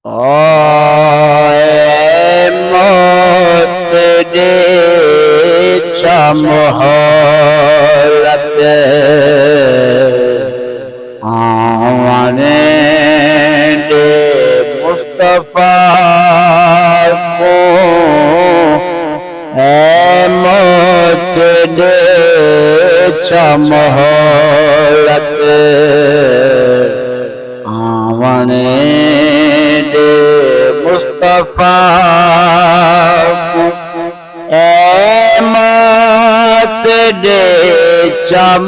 ओए मौत दे मोहलत आने दे मुस्तफा को ए मौत दे मोहलत आने दे मुस्तफा को ए मौत दे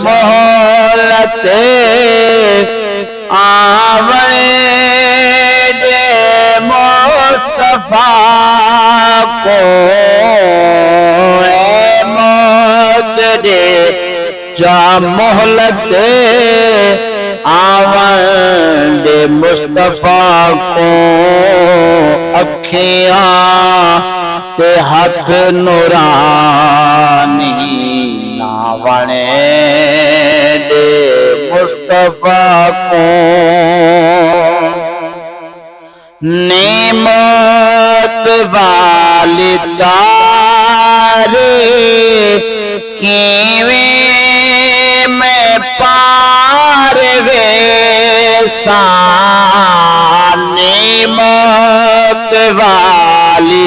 मोहलत आने दे मुस्तफा को ए मौत दे मोहलत आवन दे मुस्तफा को अखियां ते हथ नूरानी नावने दे मुस्तफा को नेमत वाली तारे कीवे में पार वे नेमत वाली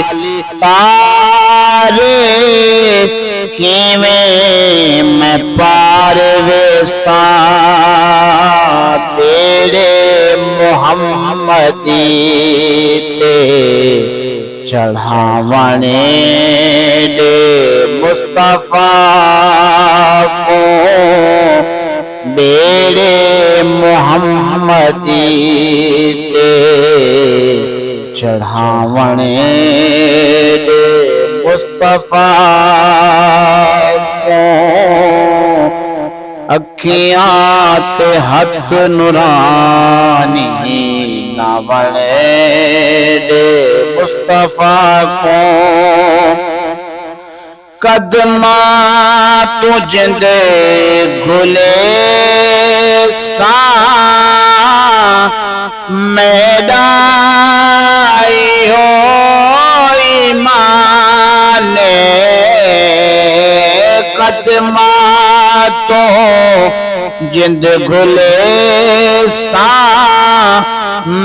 तारे कीवे में पार वे तेरे मोहम्मदी ते चढ़ावने दे मुस्तफा को बेड़े मोहम्मदी ते चढ़ावने दे मुस्तफा को अखियां ते हथ नूरानी नावने दे मुस्तफा को कदमा तू जिंदे घुले सा मैदाई हो ईमाने कदमा तो जिंद घुले सा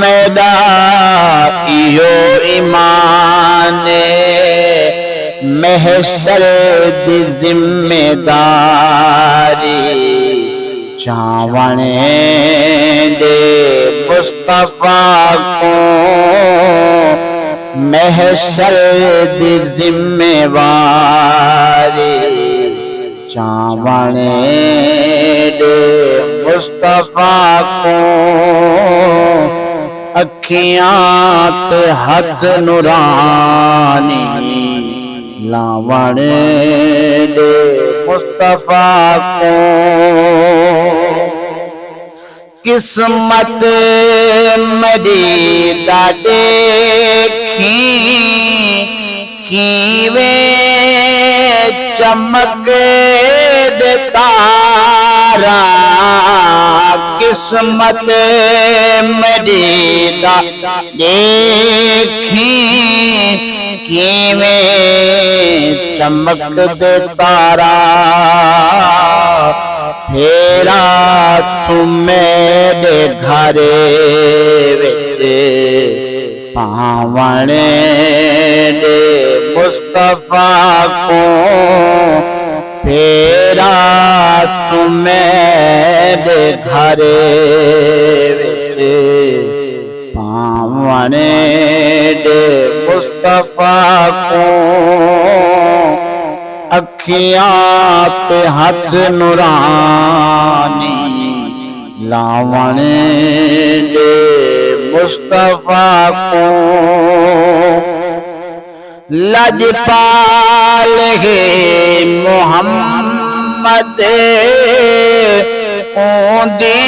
मैदाई हो ईमाने महशर दी जिम्मेदारी चावने दे मुस्तफा को महशर दी जिम्मेवारी चावने दे मुस्तफा को अखियां ते हथ नूरानी लावने दे मुस्तफा को किस्मत मेरी दा देखी कीवे चमक दे तारा किस्मत मेरी दा देखी कीवे चमक दे तारा फेरा तुम्हें घरे विच पावने दे मुस्तफा को फेरा तुम्हें घरे विच पावने दे मुस्तफा को अखियां ते हथ नूरानी लावने दे मुस्तफा को लजपाल है मोहम्मद ओंदी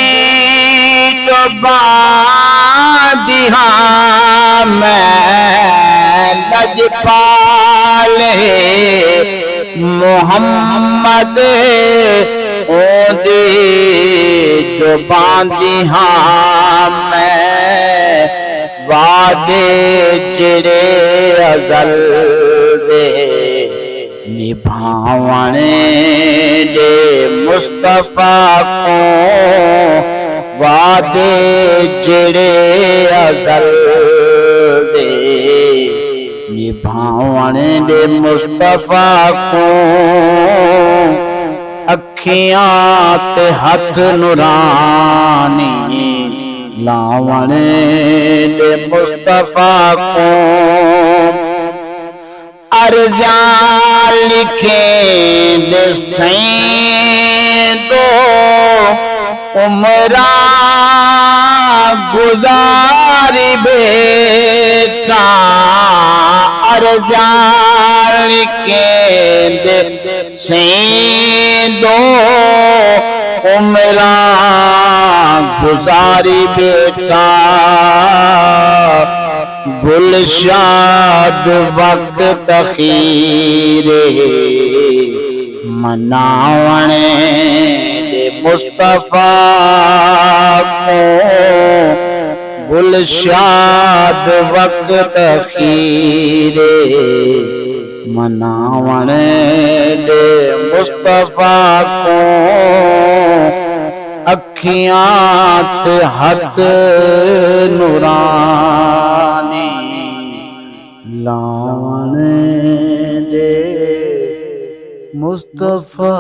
तो बादिहा मैं लजपाल है मोहम्मद ओंदी जो बांधी हाँ मैं वादे जिड़े अज़ल दे निभावण दे मुस्तफ़ा को वादे जिड़े अज़ल दे निभावण दे मुस्तफ़ा को अखियां ते हथ नूरानी लावण दे मुस्तफ़ा को अर्ज़ा लिखे दे सईं दो उमरा गुजारी बेटा अर्ज़ा लिखे दे सईं दो उमरा गुजारी बेटा गुलशाद वक्त खीरे मनावण दे मुस्तफ़ा को गुलशाद वक्त खीरे मनावण दे मुस्तफ़ा को अखियां ते हथ नूरानी लावण दे मुस्तफ़ा